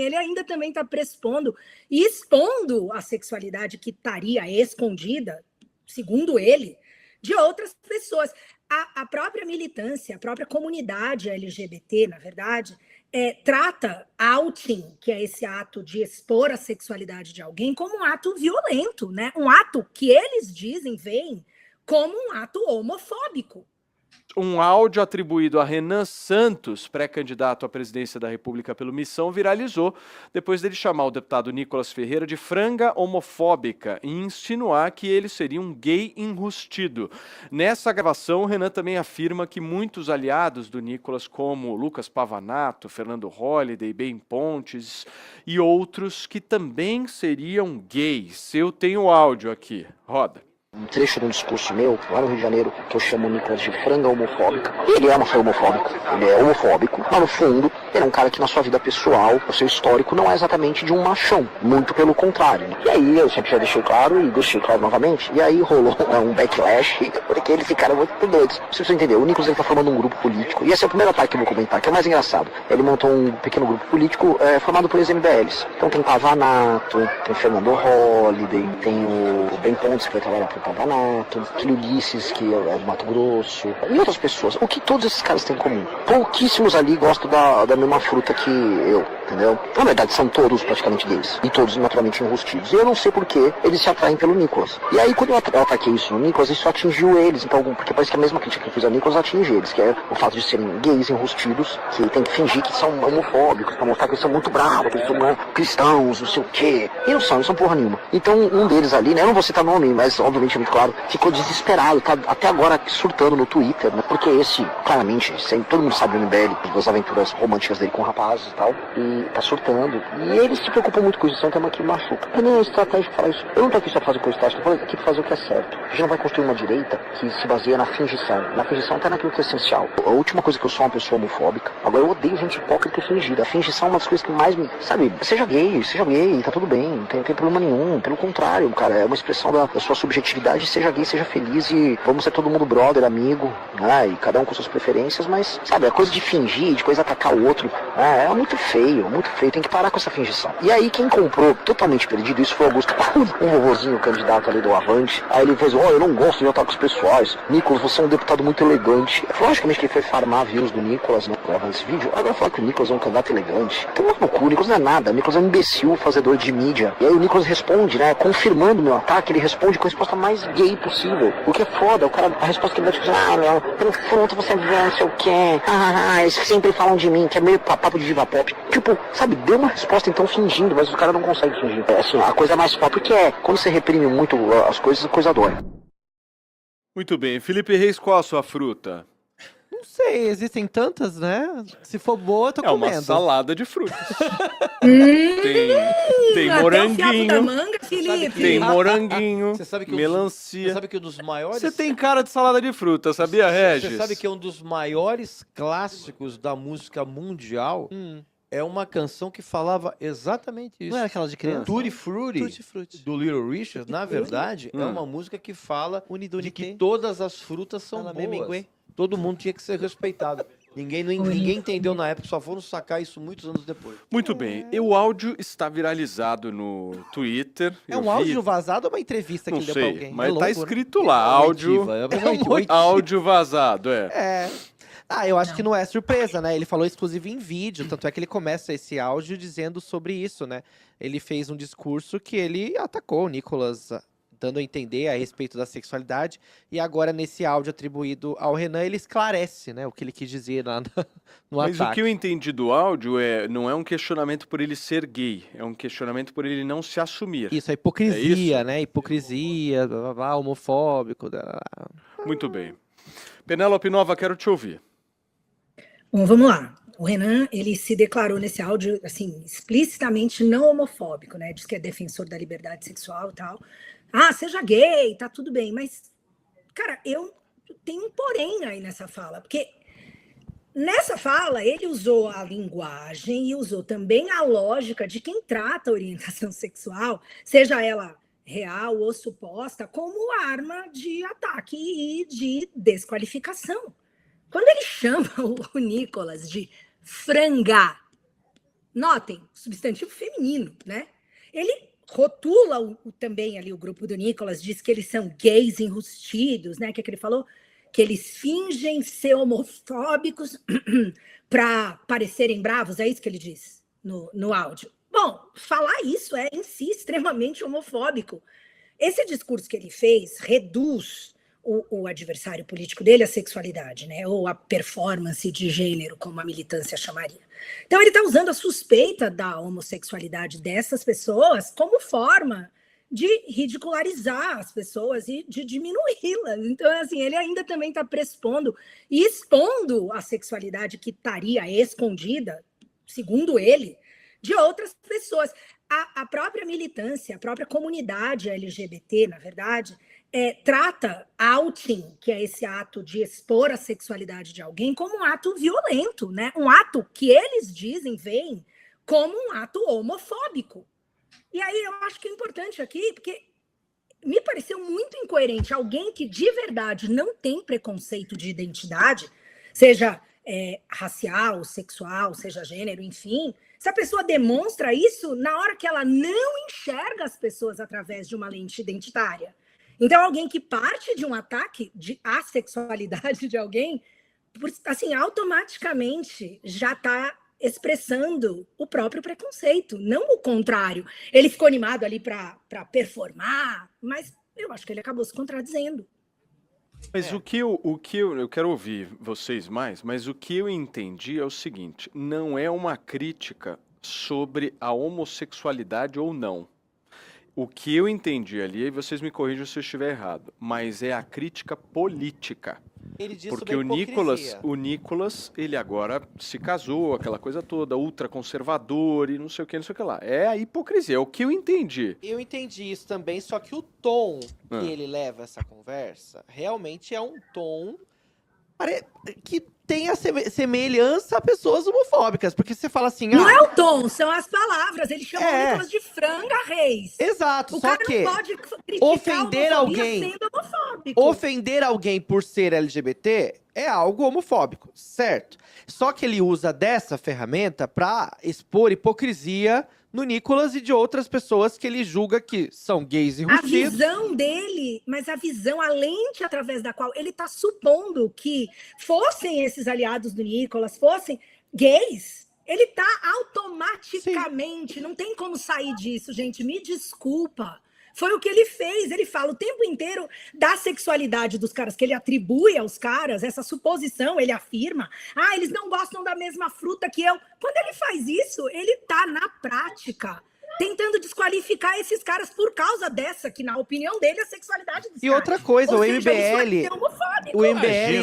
ele ainda também está pressupondo e expondo a sexualidade que estaria escondida, segundo ele, de outras pessoas. A própria militância, a própria comunidade LGBT, na verdade, trata outing, que é esse ato de expor a sexualidade de alguém, como um ato violento, né? Um ato que eles dizem, veem, como um ato homofóbico. Um áudio atribuído a Renan Santos, pré-candidato à presidência da República pelo Missão, viralizou depois dele chamar o deputado Nicolas Ferreira de franga homofóbica e insinuar que ele seria um gay enrustido. Nessa gravação, o Renan também afirma que muitos aliados do Nicolas, como Lucas Pavanato, Fernando Holliday, Ben Pontes e outros, que também seriam gays. Eu tenho o áudio aqui. Roda. Um trecho de um discurso meu, lá no Rio de Janeiro, que eu chamo o Nicolas de franga homofóbica. Ele é uma franga homofóbica, ele é homofóbico, mas no fundo, ele é um cara que na sua vida pessoal, o seu histórico, não é exatamente de um machão, muito pelo contrário. Né? E aí, eu sempre já deixei claro, e deixei claro novamente, e aí rolou um backlash, porque esse cara é muito doido. Se você entender, o Nicolas ele tá formando um grupo político, e esse é o primeiro ataque que eu vou comentar, que é o mais engraçado. Ele montou um pequeno grupo político formado por ex-MBLs. Então tem Pavanato, tem Fernando Holliday, tem o Ben Pontes, que vai trabalhar pro Pavanato, aquele Ulisses, que é do Mato Grosso, e outras pessoas. O que todos esses caras têm em comum? Pouquíssimos ali gostam da mesma fruta que eu, entendeu? Na verdade, são todos praticamente gays, e todos naturalmente enrustidos. E eu não sei por que eles se atraem pelo Nicolas. E aí, quando eu ataquei isso no Nicolas, isso atingiu eles, então, porque parece que a mesma crítica que eu fiz ao Nicolas atinge eles, que é o fato de serem gays enrustidos, que tem que fingir que são homofóbicos, pra mostrar que eles são muito bravos, que eles são cristãos, não sei o quê. E não são porra nenhuma. Então, um deles ali, né, eu não vou citar nome, mas obviamente muito claro, ficou desesperado, tá até agora surtando no Twitter, né? Porque esse, claramente, todo mundo sabe o MBL, das aventuras românticas dele com rapazes e tal, e tá surtando. E ele se preocupa muito com isso, é um tema que machuca. E nem é estratégico falar isso. Eu não tô aqui só pra fazer coisa estática, eu tô aqui pra fazer o que é certo. A gente não vai construir uma direita que se baseia na fingição. Na fingição até naquilo que é essencial. A última coisa que eu sou uma pessoa homofóbica. Agora eu odeio gente hipócrita e fingida. A fingição é uma das coisas que mais me... Sabe, seja gay, tá tudo bem, não tem problema nenhum. Pelo contrário, cara, é uma expressão da sua subjetividade, seja gay, seja feliz e vamos ser todo mundo brother, amigo, né? E cada um com suas preferências, mas, sabe, a coisa de fingir, de coisa atacar o outro, é muito feio, tem que parar com essa fingição. E aí quem comprou, totalmente perdido, isso foi o Augusto Pauli, um vovozinho candidato ali do Avante, aí ele fez, eu não gosto de ataques pessoais, Nicolas, você é um deputado muito elegante. Logicamente que ele foi farmar views do Nicolas, né, gravando esse vídeo, agora falar que o Nicolas é um candidato elegante, então no cu, o Nicolas não é nada, o Nicolas é um imbecil, fazedor de mídia, e aí o Nicolas responde, né, confirmando o meu ataque, ele responde com a resposta mais gay possível, o que é foda, o cara, a resposta que ele dá tipo, meu, pelo fundo você vê não sei o que, eles sempre falam de mim, que é meio papo de diva pop, tipo, sabe, deu uma resposta então fingindo, mas o cara não consegue fingir. Assim, a coisa mais pop que é, quando você reprime muito as coisas, a coisa dói. Muito bem, Felipe Reis, qual a sua fruta? Não sei, existem tantas, né? Se for boa, eu tô comendo. É uma salada de frutas. tem moranguinho. Da manga, Felipe. Tem moranguinho, melancia. Você sabe que um dos maiores... Você tem cara de salada de fruta, sabia, Regis? Você sabe que um dos maiores clássicos da música mundial é uma canção que falava exatamente isso. Não era aquela de criança? Tutti Frutti, do Little Richard, na verdade, é uma música que fala de que todas as frutas são boas. Todo mundo tinha que ser respeitado. Ninguém entendeu na época, só foram sacar isso muitos anos depois. Muito bem. O áudio está viralizado no Twitter. É um áudio vazado ou uma entrevista que ele deu pra alguém? Mas tá escrito lá, áudio vazado, eu acho que não é surpresa, né? Ele falou exclusivo em vídeo, tanto é que ele começa esse áudio dizendo sobre isso, né? Ele fez um discurso que ele atacou o Nicolas, dando a entender a respeito da sexualidade, e agora nesse áudio atribuído ao Renan, ele esclarece, né, o que ele quis dizer lá no ataque. Mas o que eu entendi do áudio não é um questionamento por ele ser gay, é um questionamento por ele não se assumir. Isso, a hipocrisia, né, hipocrisia, blá, blá, homofóbico. Blá. Muito bem. Penélope Nova, quero te ouvir. Bom, vamos lá. O Renan, ele se declarou nesse áudio, assim, explicitamente não homofóbico, né, diz que é defensor da liberdade sexual e tal. Seja gay, tá tudo bem, mas, cara, eu tenho um porém aí nessa fala, porque nessa fala ele usou a linguagem e usou também a lógica de quem trata a orientação sexual, seja ela real ou suposta, como arma de ataque e de desqualificação. Quando ele chama o Nicolas de franga Notem, substantivo feminino, né? Ele rotula também ali o grupo do Nicolas, diz que eles são gays enrustidos, né? Que ele falou que eles fingem ser homofóbicos para parecerem bravos, é isso que ele diz no áudio. Bom, falar isso é em si extremamente homofóbico. Esse discurso que ele fez reduz o adversário político dele à sexualidade, né? Ou a performance de gênero, como a militância chamaria. Então, ele está usando a suspeita da homossexualidade dessas pessoas como forma de ridicularizar as pessoas e de diminuí-las. Então, assim, ele ainda também está pressupondo e expondo a sexualidade que estaria escondida, segundo ele, de outras pessoas. A própria militância, a própria comunidade LGBT, na verdade, trata outing, que é esse ato de expor a sexualidade de alguém, como um ato violento, né? Um ato que eles dizem, veem, como um ato homofóbico. E aí eu acho que é importante aqui, porque me pareceu muito incoerente alguém que de verdade não tem preconceito de identidade, seja racial, sexual, seja gênero, enfim, se a pessoa demonstra isso na hora que ela não enxerga as pessoas através de uma lente identitária. Então, alguém que parte de um ataque de assexualidade de alguém, assim, automaticamente já está expressando o próprio preconceito, não o contrário. Ele ficou animado ali para performar, mas eu acho que ele acabou se contradizendo. Mas o que eu quero ouvir vocês mais, mas o que eu entendi é o seguinte, não é uma crítica sobre a homossexualidade ou não. O que eu entendi ali, e vocês me corrijam se eu estiver errado, mas é a crítica política. Ele diz Porque sobre a o Nicolas, ele agora se casou, aquela coisa toda, ultraconservador e não sei o que lá. É a hipocrisia, é o que eu entendi. Eu entendi isso também, só que o tom que ele leva essa conversa realmente é um tom que tem a semelhança a pessoas homofóbicas, porque você fala assim... Não é o tom, são as palavras. Ele chama o Nicolas de franga reis. Exato, o só cara que não pode ofender alguém, sendo homofóbico. Ofender alguém por ser LGBT é algo homofóbico, certo? Só que ele usa dessa ferramenta para expor hipocrisia no Nicolas e de outras pessoas que ele julga que são gays e A visão dele, mas a visão, a lente através da qual ele está supondo que fossem esses aliados do Nicolas, fossem gays, ele está automaticamente, não tem como sair disso, gente, me desculpa. Foi o que ele fez, ele fala o tempo inteiro da sexualidade dos caras, que ele atribui aos caras, essa suposição, ele afirma, eles não gostam da mesma fruta que eu. Quando ele faz isso, ele tá na prática tentando desqualificar esses caras por causa dessa, que na opinião dele é a sexualidade dos caras. E outra coisa, o seja, MBL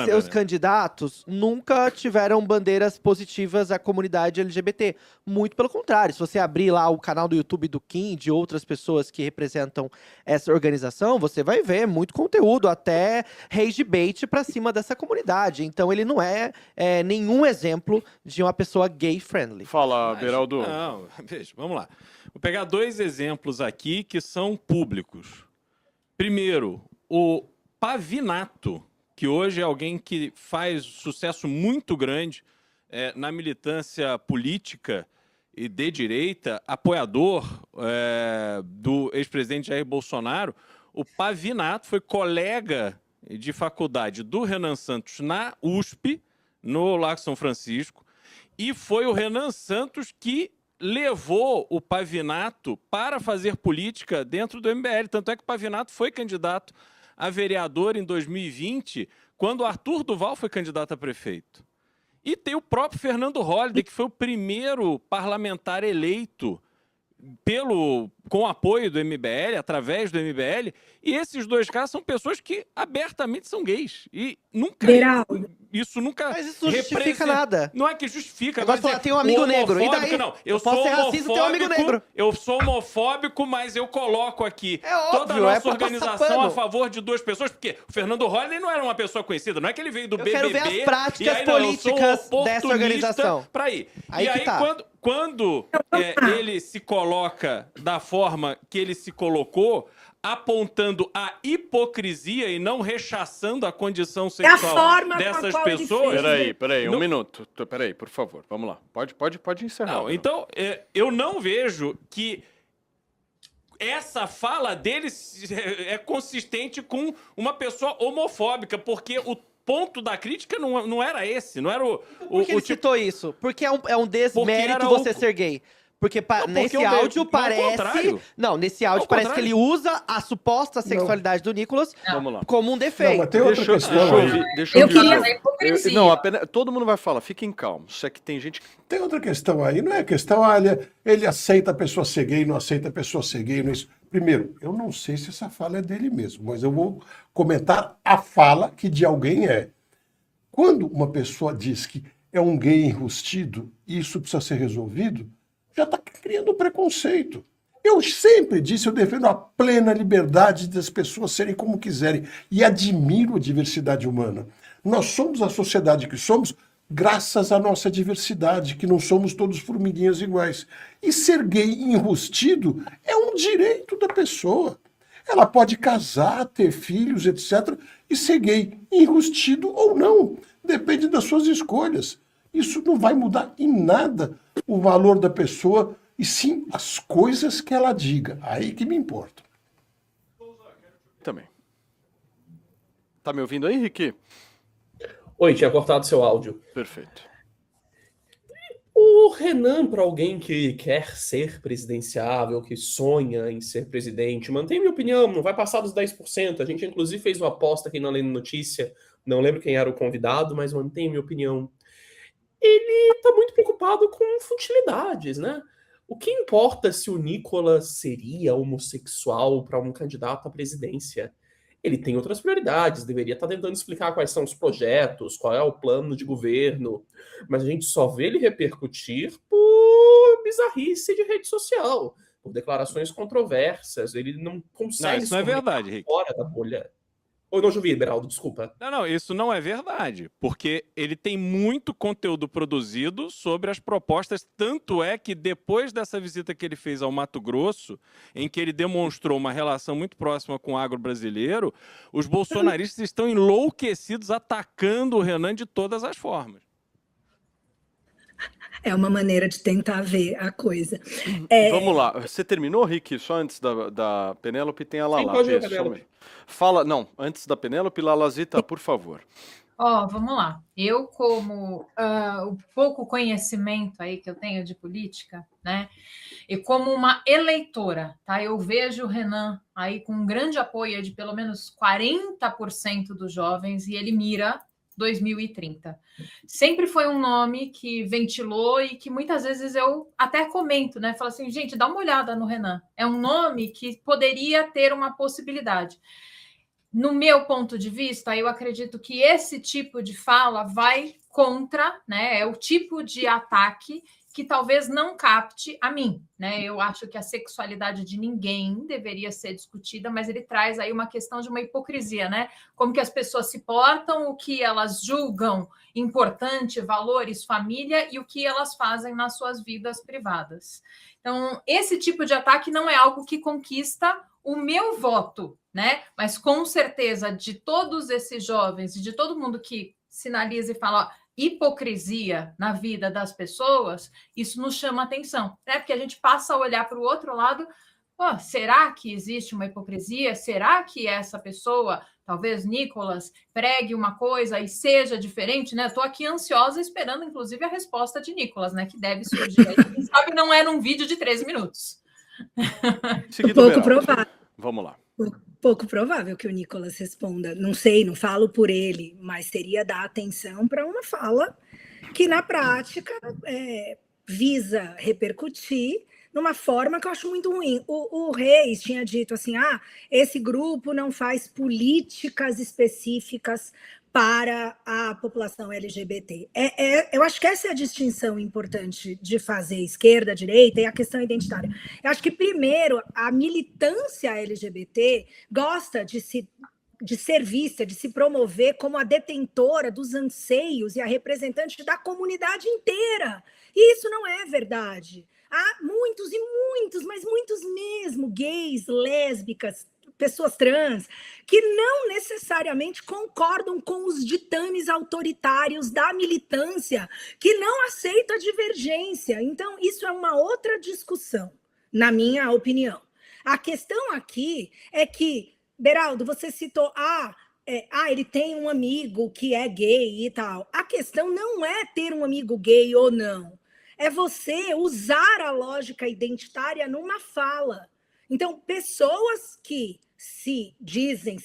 e seus candidatos nunca tiveram bandeiras positivas à comunidade LGBT. Muito pelo contrário, se você abrir lá o canal do YouTube do Kim, de outras pessoas que representam essa organização, você vai ver muito conteúdo, até rage bait pra cima dessa comunidade. Então ele não é nenhum exemplo de uma pessoa gay-friendly. Fala, Beraldo. Não, veja, vamos lá. Vou pegar dois exemplos aqui que são públicos. Primeiro, o Pavinato, que hoje é alguém que faz sucesso muito grande na militância política e de direita, apoiador do ex-presidente Jair Bolsonaro. O Pavinato foi colega de faculdade do Renan Santos na USP, no Lago São Francisco, e foi o Renan Santos que levou o Pavinato para fazer política dentro do MBL. Tanto é que o Pavinato foi candidato a vereador em 2020, quando o Arthur Duval foi candidato a prefeito. E tem o próprio Fernando Holliday, que foi o primeiro parlamentar eleito com apoio do MBL, através do MBL, e esses dois caras são pessoas que abertamente são gays. E nunca... Isso nunca... Mas isso não justifica nada. Não é que justifica. Agora falar, tem um amigo negro, e daí? Não, eu posso ser racista e ter um amigo negro. Eu sou homofóbico, mas eu coloco aqui toda a óbvio, nossa organização a favor de duas pessoas, porque o Fernando Holliday não era uma pessoa conhecida, não é que ele veio do BBB... Eu quero ver as práticas políticas dessa organização. Pra ir. Aí e aí, tá. quando ele se coloca da forma que ele se colocou, apontando a hipocrisia e não rechaçando a condição É a sexual forma com a dessas qual ele pessoas. fez. Peraí, Não- um minuto. Peraí, por favor, vamos lá. Pode encerrar. Não, então, eu não vejo que essa fala dele é consistente com uma pessoa homofóbica, porque o ponto da crítica não era esse, não era Por que ele citou isso? Porque é um desmérito era você o- ser gay. Porque, nesse eu áudio ao parece... contrário. Não, nesse áudio Ao parece contrário. que ele usa a suposta sexualidade do Nicolas Vamos lá. como um Não, defeito. mas tem outra questão aí. Deixa Eu dizer. queria- Não, apenas, todo mundo vai falar, fiquem calmos. Isso é que tem gente que... Tem outra questão aí. Não é questão, ele aceita a pessoa ser gay, não aceita a pessoa ser gay. Não é isso. Primeiro, eu não sei se essa fala é dele mesmo, mas eu vou comentar a fala que de alguém é. Quando uma pessoa diz que é um gay enrustido e isso precisa ser resolvido, já está criando preconceito. Eu sempre disse, eu defendo a plena liberdade das pessoas serem como quiserem e admiro a diversidade humana. Nós somos a sociedade que somos graças à nossa diversidade, que não somos todos formiguinhas iguais. E ser gay enrustido é um direito da pessoa. Ela pode casar, ter filhos, etc., e ser gay enrustido ou não. Depende das suas escolhas. Isso não vai mudar em nada o valor da pessoa, e sim as coisas que ela diga. Aí que me importa. Também. Tá me ouvindo aí, Ricky? Oi, tinha cortado seu áudio. Perfeito. O Renan, para alguém que quer ser presidenciável, que sonha em ser presidente, mantém minha opinião, não vai passar dos 10%. A gente, inclusive, fez uma aposta aqui na Lei Notícia, não lembro quem era o convidado, mas mantém minha opinião. Ele está muito preocupado com futilidades, né? O que importa se o Nicolas seria homossexual para um candidato à presidência? Ele tem outras prioridades, deveria estar tentando explicar quais são os projetos, qual é o plano de governo, mas a gente só vê ele repercutir por bizarrice de rede social, por declarações controversas, ele não consegue... Não, isso não é verdade, Rick. Fora da bolha. Ou não, Juvi, Beraldo, desculpa. Não, isso não é verdade, porque ele tem muito conteúdo produzido sobre as propostas, tanto é que depois dessa visita que ele fez ao Mato Grosso, em que ele demonstrou uma relação muito próxima com o agro brasileiro, os bolsonaristas estão enlouquecidos atacando o Renan de todas as formas. É uma maneira de tentar ver a coisa. Vamos lá. Você terminou, Rick? Só antes da Penélope tem a Lala. Sim, pode ir, Só um Penélope. minuto. Fala, não, antes da Penélope, Lalazita, por favor. Vamos lá. Eu, como o pouco conhecimento aí que eu tenho de política, né? E como uma eleitora, tá? Eu vejo o Renan aí com um grande apoio de pelo menos 40% dos jovens e ele mira 2030. Sempre foi um nome que ventilou e que muitas vezes eu até comento, né? Falo assim, gente, dá uma olhada no Renan. É um nome que poderia ter uma possibilidade. No meu ponto de vista, eu acredito que esse tipo de fala vai contra, né? É o tipo de ataque que talvez não capte a mim, né? Eu acho que a sexualidade de ninguém deveria ser discutida, mas ele traz aí uma questão de uma hipocrisia, né? Como que as pessoas se portam, o que elas julgam importante, valores, família e o que elas fazem nas suas vidas privadas. Então, esse tipo de ataque não é algo que conquista o meu voto, né? Mas com certeza de todos esses jovens e de todo mundo que sinaliza e fala, ó, hipocrisia na vida das pessoas, isso nos chama atenção, né? Porque a gente passa a olhar para o outro lado, será que existe uma hipocrisia? Será que essa pessoa, talvez Nicolas, pregue uma coisa e seja diferente, né? Estou aqui ansiosa esperando, inclusive, a resposta de Nicolas, né? Que deve surgir aí. Quem sabe não é num vídeo de 13 minutos. Seguido, Pouco Beraldo. provável. Vamos lá. Pouco provável que o Nicolas responda. Não sei, não falo por ele, mas seria dar atenção para uma fala que, na prática, visa repercutir numa forma que eu acho muito ruim. O Reis tinha dito assim, esse grupo não faz políticas específicas para a população LGBT. Eu acho que essa é a distinção importante de fazer esquerda, direita e a questão identitária. Eu acho que, primeiro, a militância LGBT gosta de ser vista, de se promover como a detentora dos anseios e a representante da comunidade inteira. E isso não é verdade. Há muitos e muitos, mas muitos mesmo, gays, lésbicas, pessoas trans, que não necessariamente concordam com os ditames autoritários da militância, que não aceita a divergência. Então, isso é uma outra discussão, na minha opinião. A questão aqui é que, Beraldo, você citou, ele tem um amigo que é gay e tal. A questão não é ter um amigo gay ou não. É você usar a lógica identitária numa fala. Então, pessoas que se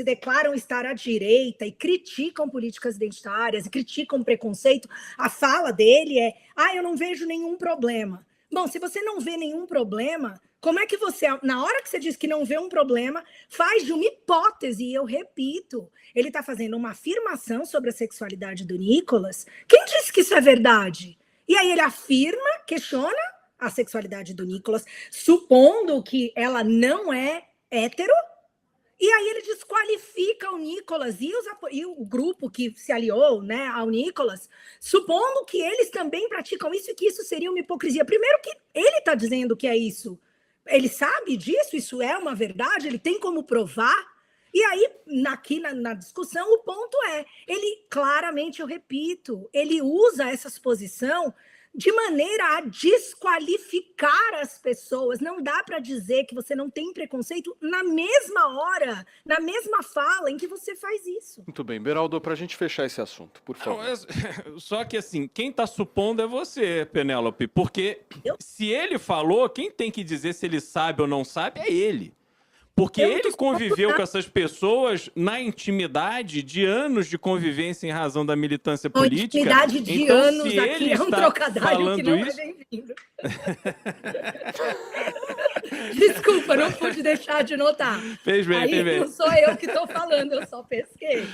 declaram estar à direita e criticam políticas identitárias, e criticam preconceito, a fala dele é, eu não vejo nenhum problema. Bom, se você não vê nenhum problema, como é que você, na hora que você diz que não vê um problema, faz de uma hipótese, e eu repito, ele está fazendo uma afirmação sobre a sexualidade do Nicolas. Quem disse que isso é verdade? E aí ele afirma, questiona a sexualidade do Nicolas, supondo que ela não é hétero, e aí ele desqualifica o Nicolas e o grupo que se aliou, né, ao Nicolas, supondo que eles também praticam isso e que isso seria uma hipocrisia. Primeiro que ele está dizendo que é isso. Ele sabe disso, isso é uma verdade, ele tem como provar. E aí, aqui na discussão, o ponto é, ele claramente, eu repito, ele usa essa exposição de maneira a desqualificar as pessoas. Não dá para dizer que você não tem preconceito na mesma hora, na mesma fala em que você faz isso. Muito bem, Beraldo, para a gente fechar esse assunto, por favor. Só que assim, quem está supondo é você, Penélope, porque se ele falou, quem tem que dizer se ele sabe ou não sabe é ele. Porque ele conviveu com essas pessoas na intimidade de anos de convivência em razão da militância política. Intimidade de então, anos aqui é um trocadilho que não é bem-vindo. Desculpa, não pude deixar de notar. Fez bem, fez bem. Não sou eu que estou falando, eu só pesquei.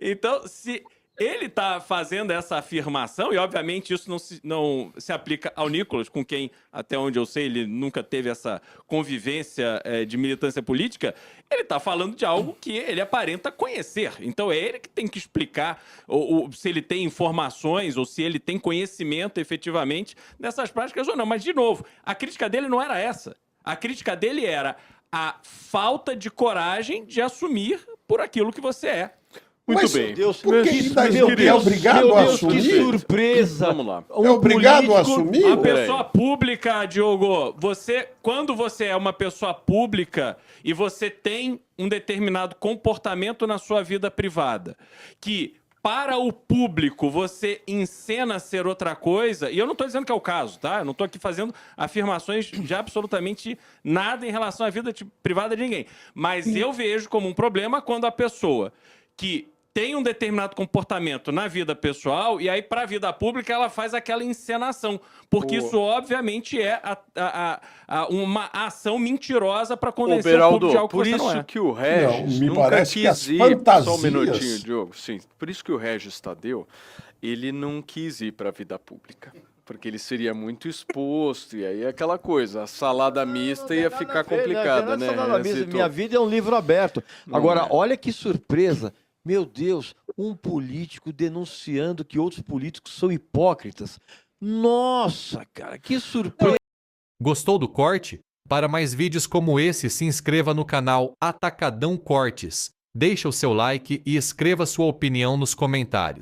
Então, se ele está fazendo essa afirmação, e obviamente isso não se aplica ao Nicolas, com quem, até onde eu sei, ele nunca teve essa convivência de militância política, ele está falando de algo que ele aparenta conhecer. Então é ele que tem que explicar se ele tem informações ou se ele tem conhecimento efetivamente dessas práticas ou não. Mas, de novo, a crítica dele não era essa. A crítica dele era a falta de coragem de assumir por aquilo que você é. Muito Mas, bem. Deus, por que ele é obrigado a assumir? Que surpresa! Vamos lá. É obrigado a assumir? A pessoa pública, Diogo, quando você é uma pessoa pública e você tem um determinado comportamento na sua vida privada, que para o público você encena ser outra coisa, e eu não estou dizendo que é o caso, tá? Eu não estou aqui fazendo afirmações de absolutamente nada em relação à vida privada de ninguém. Mas eu vejo como um problema quando a pessoa que tem um determinado comportamento na vida pessoal e aí para a vida pública ela faz aquela encenação, porque isso obviamente é uma ação mentirosa para convencer o público de algo que você não é. Por isso que o Regis me nunca parece que quis as ir... fantasias... Só um minutinho, Diogo. Sim, por isso que o Regis Tadeu, ele não quis ir para a vida pública. Porque ele seria muito exposto, e aí aquela coisa, a salada mista ia ficar complicada, né? Minha vida é um livro aberto. Agora, olha que surpresa. Meu Deus, um político denunciando que outros políticos são hipócritas. Nossa, cara, que surpresa. Gostou do corte? Para mais vídeos como esse, se inscreva no canal Atacadão Cortes. Deixe o seu like e escreva sua opinião nos comentários.